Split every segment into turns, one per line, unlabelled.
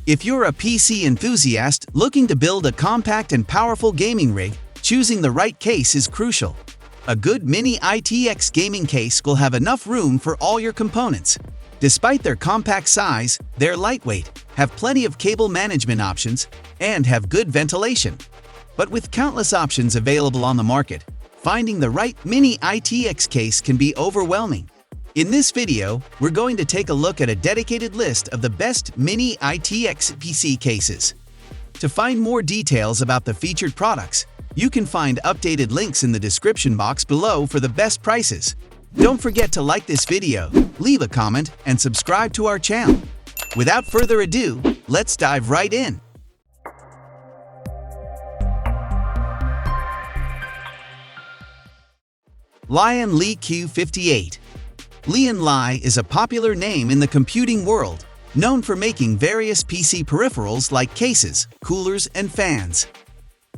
If you're a PC enthusiast looking to build a compact and powerful gaming rig, choosing the right case is crucial. A good Mini-ITX gaming case will have enough room for all your components. Despite their compact size, they're lightweight, have plenty of cable management options, and have good ventilation. But with countless options available on the market, finding the right Mini-ITX case can be overwhelming. In this video, we're going to take a look at a dedicated list of the best Mini-ITX PC cases. To find more details about the featured products, you can find updated links in the description box below for the best prices. Don't forget to like this video, leave a comment, and subscribe to our channel. Without further ado, let's dive right in. Lian Li Q58. Lian Li is a popular name in the computing world, known for making various PC peripherals like cases, coolers, and fans.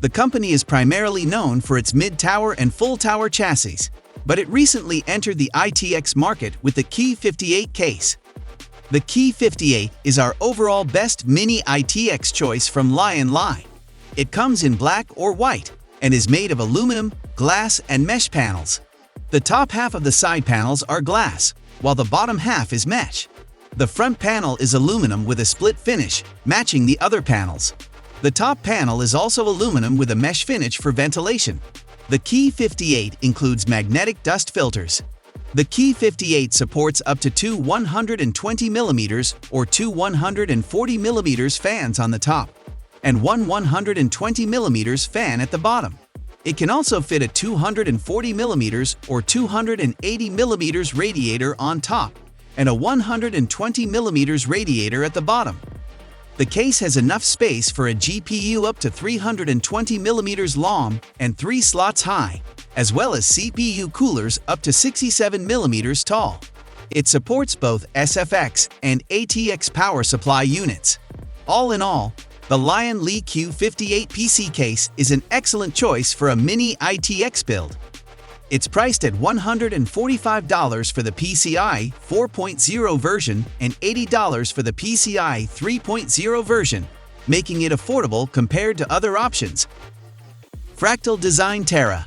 The company is primarily known for its mid-tower and full-tower chassis, but it recently entered the ITX market with the Q58 case. The Q58 is our overall best Mini-ITX choice from Lian Li. It comes in black or white and is made of aluminum, glass, and mesh panels. The top half of the side panels are glass, while the bottom half is mesh. The front panel is aluminum with a split finish, matching the other panels. The top panel is also aluminum with a mesh finish for ventilation. The Q58 includes magnetic dust filters. The Q58 supports up to two 120mm or two 140mm fans on the top, and one 120mm fan at the bottom. It can also fit a 240mm or 280mm radiator on top, and a 120mm radiator at the bottom. The case has enough space for a GPU up to 320mm long and 3 slots high, as well as CPU coolers up to 67mm tall. It supports both SFX and ATX power supply units. All in all, the Lian Li Q58 PC case is an excellent choice for a Mini-ITX build. It's priced at $145 for the PCIe 4.0 version and $80 for the PCIe 3.0 version, making it affordable compared to other options. Fractal Design Terra.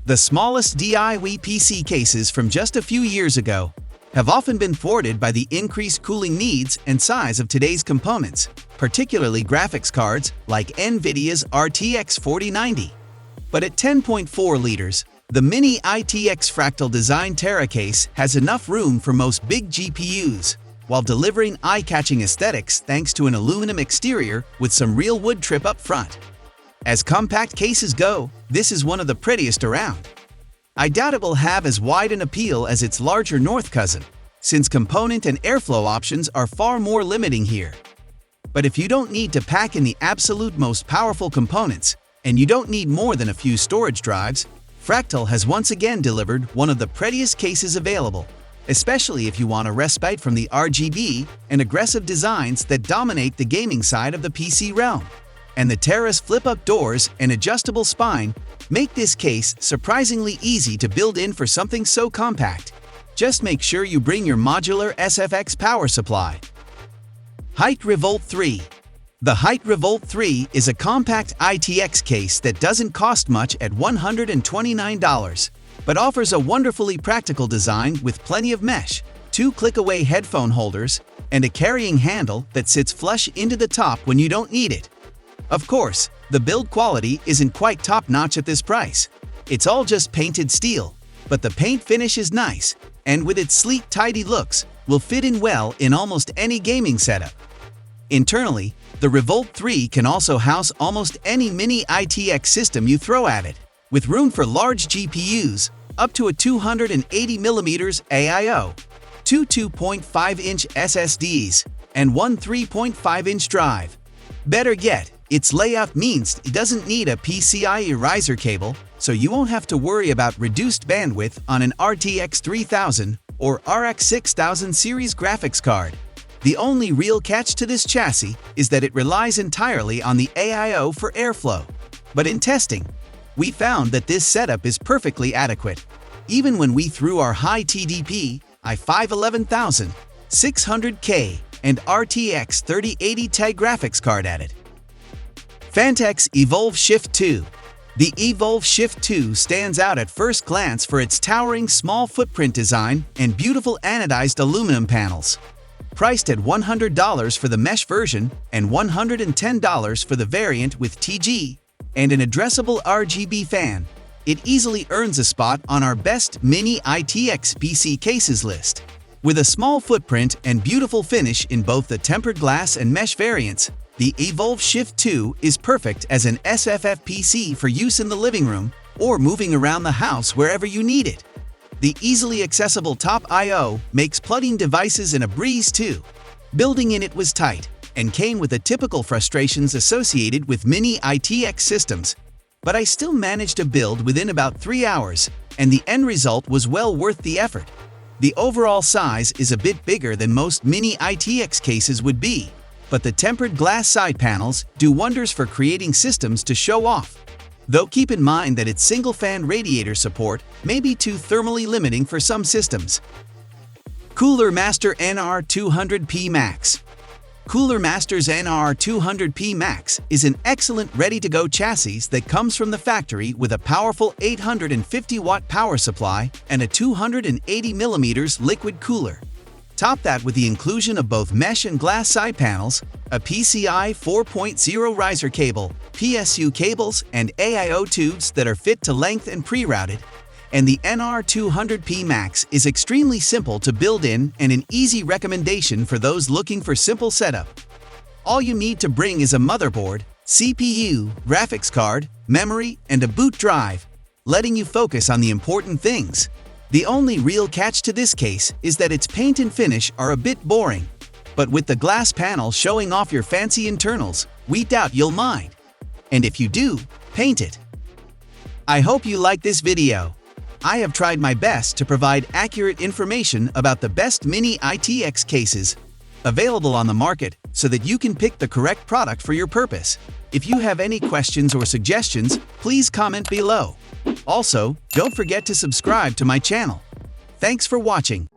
The smallest DIY PC cases from just a few years ago have often been thwarted by the increased cooling needs and size of today's components, particularly graphics cards like NVIDIA's RTX 4090. But at 10.4 liters, the Mini-ITX Fractal Design Terra case has enough room for most big GPUs, while delivering eye-catching aesthetics thanks to an aluminum exterior with some real wood trim up front. As compact cases go, this is one of the prettiest around. I doubt it will have as wide an appeal as its larger North cousin, since component and airflow options are far more limiting here. But if you don't need to pack in the absolute most powerful components, and you don't need more than a few storage drives, Fractal has once again delivered one of the prettiest cases available, especially if you want a respite from the RGB and aggressive designs that dominate the gaming side of the PC realm. And the Terra's flip-up doors and adjustable spine make this case surprisingly easy to build in for something so compact. Just make sure you bring your modular SFX power supply. HYTE Revolt 3. The HYTE Revolt 3 is a compact ITX case that doesn't cost much at $129, but offers a wonderfully practical design with plenty of mesh, 2 click-away headphone holders, and a carrying handle that sits flush into the top when you don't need it. Of course, the build quality isn't quite top-notch at this price. It's all just painted steel, but the paint finish is nice, and with its sleek, tidy looks, will fit in well in almost any gaming setup. Internally, the Revolt 3 can also house almost any Mini-ITX system you throw at it, with room for large GPUs, up to a 280mm AIO, two 2.5-inch SSDs, and one 3.5-inch drive. Better yet, its layout means it doesn't need a PCIe riser cable, so you won't have to worry about reduced bandwidth on an RTX 3000 or RX 6000 series graphics card. The only real catch to this chassis is that it relies entirely on the AIO for airflow. But in testing, we found that this setup is perfectly adequate. Even when we threw our high TDP i5 11600K and RTX 3080 Ti graphics card added. Phanteks Evolv Shift 2. The Evolv Shift 2 stands out at first glance for its towering small footprint design and beautiful anodized aluminum panels. Priced at $100 for the mesh version and $110 for the variant with TG and an addressable RGB fan, it easily earns a spot on our best Mini-ITX PC cases list. With a small footprint and beautiful finish in both the tempered glass and mesh variants, the Evolv Shift 2 is perfect as an SFF PC for use in the living room or moving around the house wherever you need it. The easily accessible top I/O makes plugging devices in a breeze too. Building in it was tight and came with the typical frustrations associated with Mini-ITX systems, but I still managed to build within about 3 hours, and the end result was well worth the effort. The overall size is a bit bigger than most Mini-ITX cases would be, but the tempered glass side panels do wonders for creating systems to show off. Though keep in mind that its single-fan radiator support may be too thermally limiting for some systems. Cooler Master NR200P Max. Cooler Master's NR200P Max is an excellent ready-to-go chassis that comes from the factory with a powerful 850-watt power supply and a 280mm liquid cooler. Top that with the inclusion of both mesh and glass side panels, a PCIe 4.0 riser cable, PSU cables, and AIO tubes that are fit to length and pre-routed. And the NR200P Max is extremely simple to build in and an easy recommendation for those looking for simple setup. All you need to bring is a motherboard, CPU, graphics card, memory, and a boot drive, letting you focus on the important things. The only real catch to this case is that its paint and finish are a bit boring, but with the glass panel showing off your fancy internals, we doubt you'll mind. And if you do, paint it. I hope you like this video. I have tried my best to provide accurate information about the best Mini-ITX cases available on the market so that you can pick the correct product for your purpose. If you have any questions or suggestions, please comment below. Also, don't forget to subscribe to my channel. Thanks for watching.